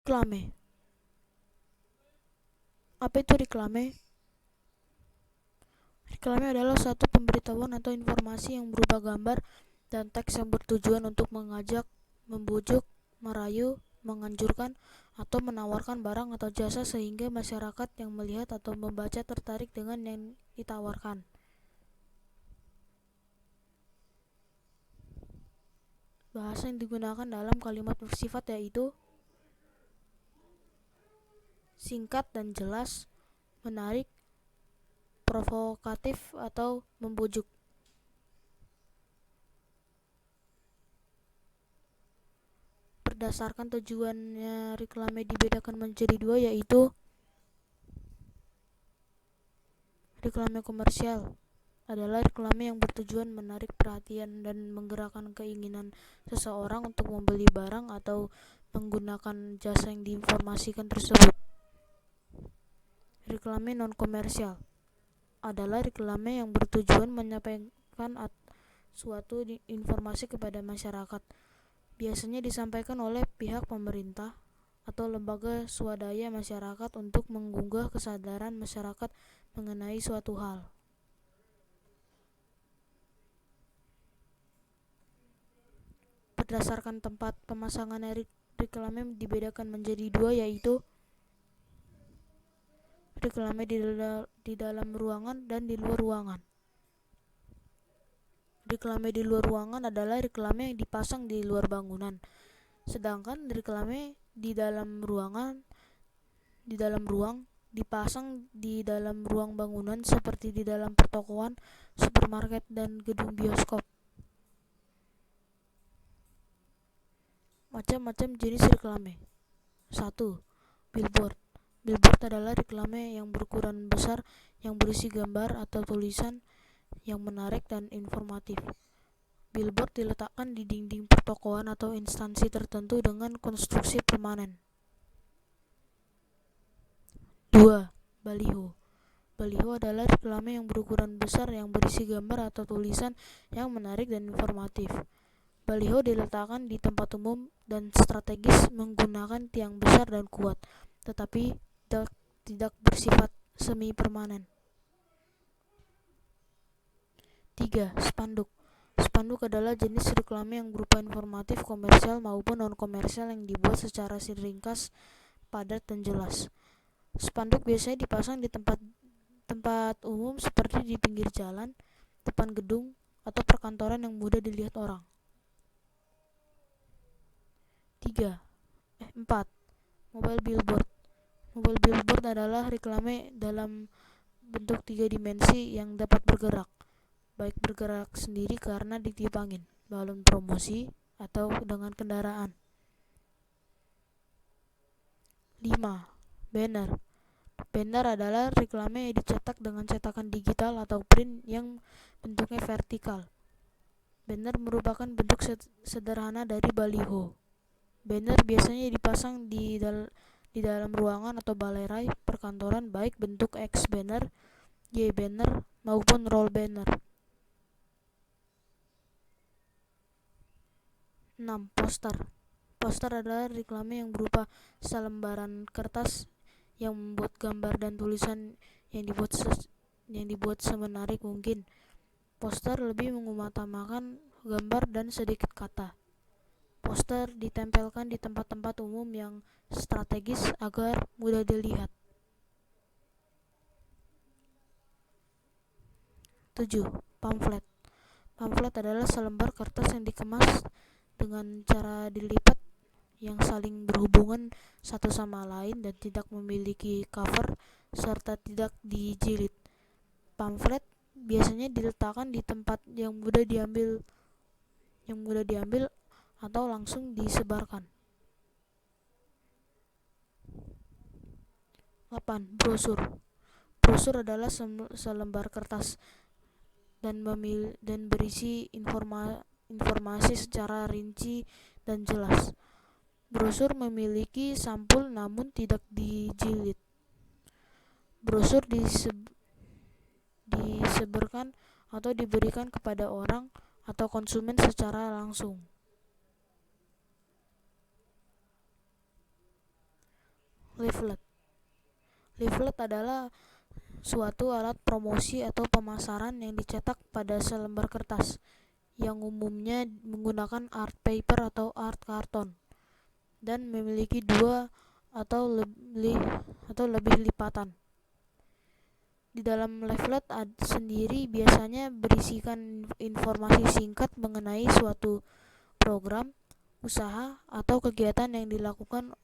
Reklame. Apa itu reklame? Reklame adalah suatu pemberitahuan atau informasi yang berupa gambar dan teks yang bertujuan untuk mengajak, membujuk, merayu, menganjurkan, atau menawarkan barang atau jasa sehingga masyarakat yang melihat atau membaca tertarik dengan yang ditawarkan. Bahasa yang digunakan dalam kalimat bersifat yaitu singkat dan jelas, menarik, provokatif, atau membujuk. Berdasarkan tujuannya, reklame dibedakan menjadi dua, yaitu reklame komersial adalah reklame yang bertujuan menarik perhatian dan menggerakkan keinginan seseorang untuk membeli barang atau menggunakan jasa yang diinformasikan tersebut. Reklame non-komersial adalah reklame yang bertujuan menyampaikan suatu informasi kepada masyarakat. Biasanya disampaikan oleh pihak pemerintah atau lembaga swadaya masyarakat untuk menggugah kesadaran masyarakat mengenai suatu hal. Berdasarkan tempat pemasangan reklame dibedakan menjadi dua, yaitu reklame di dalam ruangan dan di luar ruangan. Reklame di luar ruangan adalah reklame yang dipasang di luar bangunan. Sedangkan reklame di dalam ruang dipasang di dalam ruang bangunan seperti di dalam pertokoan, supermarket, dan gedung bioskop. Macam-macam jenis reklame. 1. Billboard. Billboard adalah reklame yang berukuran besar yang berisi gambar atau tulisan yang menarik dan informatif. Billboard diletakkan di dinding pertokoan atau instansi tertentu dengan konstruksi permanen. 2. Baliho. Baliho adalah reklame yang berukuran besar yang berisi gambar atau tulisan yang menarik dan informatif. Baliho diletakkan di tempat umum dan strategis menggunakan tiang besar dan kuat, tetapi tidak bersifat semi permanen. 3. Spanduk. Spanduk adalah jenis reklame yang berupa informatif, komersial maupun non-komersial yang dibuat secara ringkas, padat, dan jelas. Spanduk biasanya dipasang di tempat umum seperti di pinggir jalan, depan gedung, atau perkantoran yang mudah dilihat orang. 4. Mobile billboard. Mobile billboard adalah reklame dalam bentuk 3 dimensi yang dapat bergerak, baik bergerak sendiri karena ditiup angin, balon promosi, atau dengan kendaraan. 5. Banner. Banner adalah reklame yang dicetak dengan cetakan digital atau print yang bentuknya vertikal. Banner merupakan bentuk sederhana dari baliho. Banner biasanya dipasang di dalam ruangan atau balerai perkantoran, baik bentuk X banner, Y banner, maupun roll banner. 6. Poster. Poster adalah reklame yang berupa selembaran kertas yang membuat gambar dan tulisan yang dibuat semenarik mungkin. Poster lebih mengutamakan gambar dan sedikit kata. Poster ditempelkan di tempat-tempat umum yang strategis agar mudah dilihat. 7. Pamflet. Pamflet adalah selembar kertas yang dikemas dengan cara dilipat yang saling berhubungan satu sama lain dan tidak memiliki cover serta tidak dijilid. Pamflet biasanya diletakkan di tempat yang mudah diambil atau langsung disebarkan. 8. Brosur. Brosur adalah selembar kertas dan berisi informasi secara rinci dan jelas. Brosur memiliki sampul namun tidak dijilid. Brosur disebarkan atau diberikan kepada orang atau konsumen secara langsung. leaflet. Leaflet adalah suatu alat promosi atau pemasaran yang dicetak pada selembar kertas, yang umumnya menggunakan art paper atau art karton, dan memiliki dua atau lebih lipatan. Di dalam leaflet sendiri biasanya berisikan informasi singkat mengenai suatu program, usaha, atau kegiatan yang dilakukan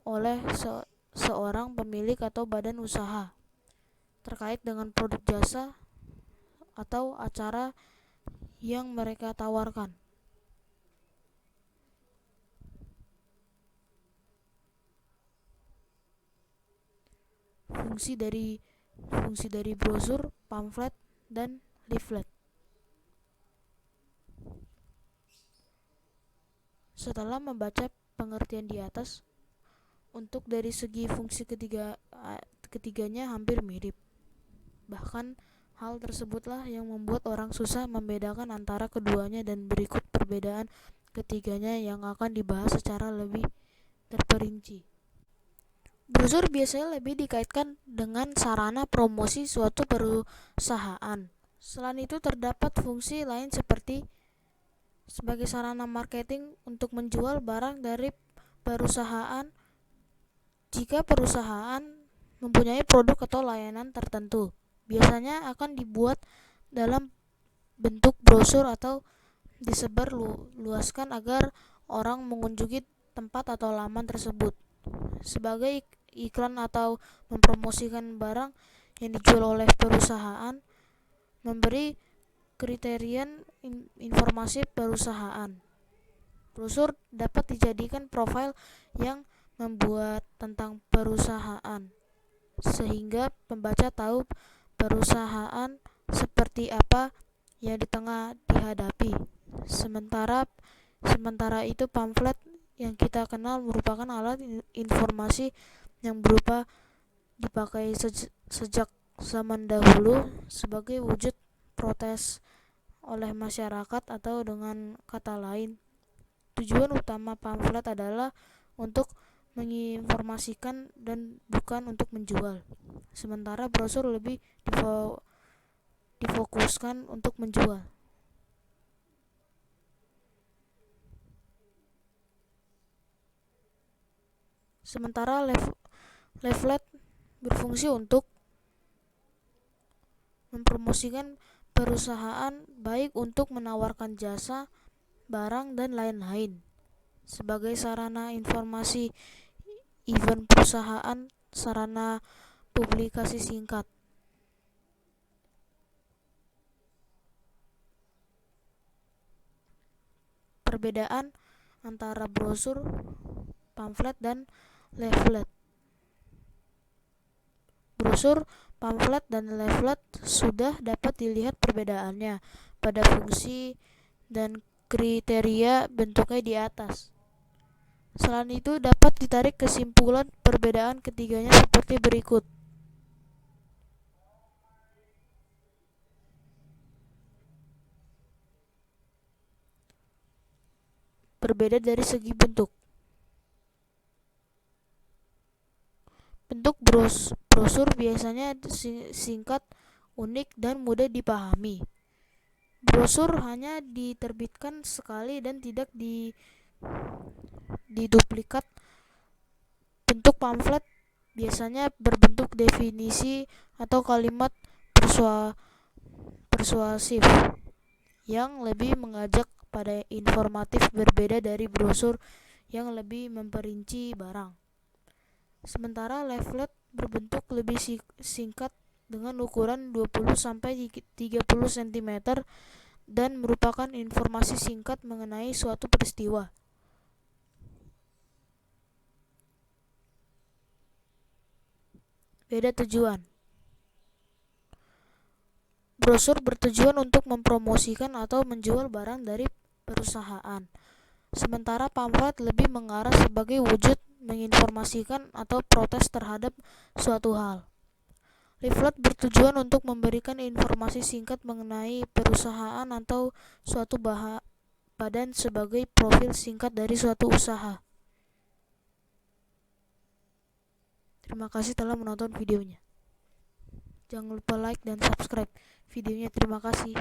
oleh seorang pemilik atau badan usaha terkait dengan produk jasa atau acara yang mereka tawarkan. Fungsi dari brosur, pamflet, dan leaflet. Setelah membaca pengertian di atas, untuk dari segi fungsi ketiganya hampir mirip. Bahkan hal tersebutlah yang membuat orang susah membedakan antara keduanya, dan berikut perbedaan ketiganya yang akan dibahas secara lebih terperinci. Brosur biasanya lebih dikaitkan dengan sarana promosi suatu perusahaan. Selain itu terdapat fungsi lain seperti sebagai sarana marketing untuk menjual barang dari perusahaan jika perusahaan mempunyai produk atau layanan tertentu. Biasanya akan dibuat dalam bentuk brosur atau disebar luaskan agar orang mengunjungi tempat atau laman tersebut. Sebagai iklan atau mempromosikan barang yang dijual oleh perusahaan, memberi kriteria informasi perusahaan. Brosur dapat dijadikan profil yang membuat tentang perusahaan, sehingga pembaca tahu perusahaan seperti apa yang di tengah dihadapi. Sementara itu pamflet yang kita kenal merupakan alat informasi yang berupa dipakai sejak zaman dahulu sebagai wujud protes oleh masyarakat, atau dengan kata lain, tujuan utama pamflet adalah untuk menginformasikan dan bukan untuk menjual. Sementara brosur lebih difokuskan untuk menjual. Sementara leaflet berfungsi untuk mempromosikan perusahaan, baik untuk menawarkan jasa, barang, dan lain-lain. Sebagai sarana informasi event perusahaan, sarana publikasi singkat. Perbedaan antara brosur, pamflet, dan leaflet. Brosur, pamflet, dan leaflet sudah dapat dilihat perbedaannya pada fungsi dan kriteria bentuknya di atas. Selain itu dapat ditarik kesimpulan perbedaan ketiganya seperti berikut. Berbeda dari segi bentuk. Bentuk brosur biasanya singkat, unik, dan mudah dipahami. Brosur hanya diterbitkan sekali dan tidak diduplikat. Bentuk pamflet biasanya berbentuk definisi atau kalimat persuasif yang lebih mengajak pada informatif, berbeda dari brosur yang lebih memperinci barang. Sementara leaflet berbentuk lebih singkat dengan ukuran 20-30 cm dan merupakan informasi singkat mengenai suatu peristiwa. Beda tujuan. Brosur bertujuan untuk mempromosikan atau menjual barang dari perusahaan, sementara pamflet lebih mengarah sebagai wujud menginformasikan atau protes terhadap suatu hal. Leaflet bertujuan untuk memberikan informasi singkat mengenai perusahaan atau suatu badan sebagai profil singkat dari suatu usaha. Terima kasih telah menonton videonya. Jangan lupa like dan subscribe videonya. Terima kasih.